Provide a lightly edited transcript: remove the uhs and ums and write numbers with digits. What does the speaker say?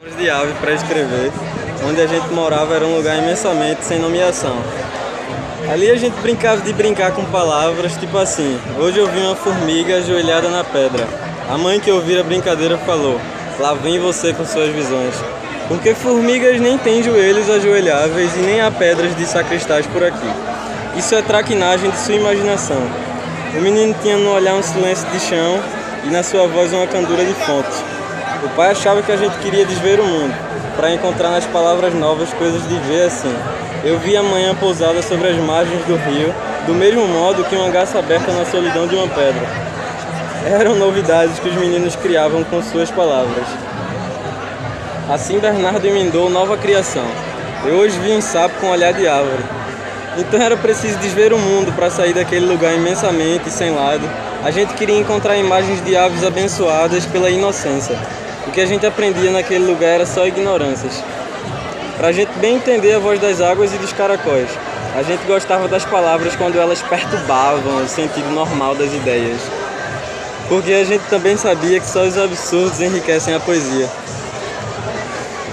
De ave para escrever. Onde a gente morava era um lugar imensamente sem nomeação. Ali a gente brincava de brincar com palavras, tipo assim: hoje eu vi uma formiga ajoelhada na pedra. A mãe que ouvira a brincadeira falou: lá vem você com suas visões. Porque formigas nem têm joelhos ajoelháveis e nem há pedras de sacristais por aqui. Isso é traquinagem de sua imaginação. O menino tinha no olhar um silêncio de chão e na sua voz uma candura de fonte. O pai achava que a gente queria desver o mundo, para encontrar nas palavras novas coisas de ver assim. Eu vi a manhã pousada sobre as margens do rio, do mesmo modo que uma garça aberta na solidão de uma pedra. Eram novidades que os meninos criavam com suas palavras. Assim Bernardo emendou nova criação. Eu hoje vi um sapo com olhar de árvore. Então era preciso desver o mundo para sair daquele lugar imensamente sem lado. A gente queria encontrar imagens de aves abençoadas pela inocência. O que a gente aprendia naquele lugar era só ignorâncias. Para a gente bem entender a voz das águas e dos caracóis. A gente gostava das palavras quando elas perturbavam o sentido normal das ideias. Porque a gente também sabia que só os absurdos enriquecem a poesia.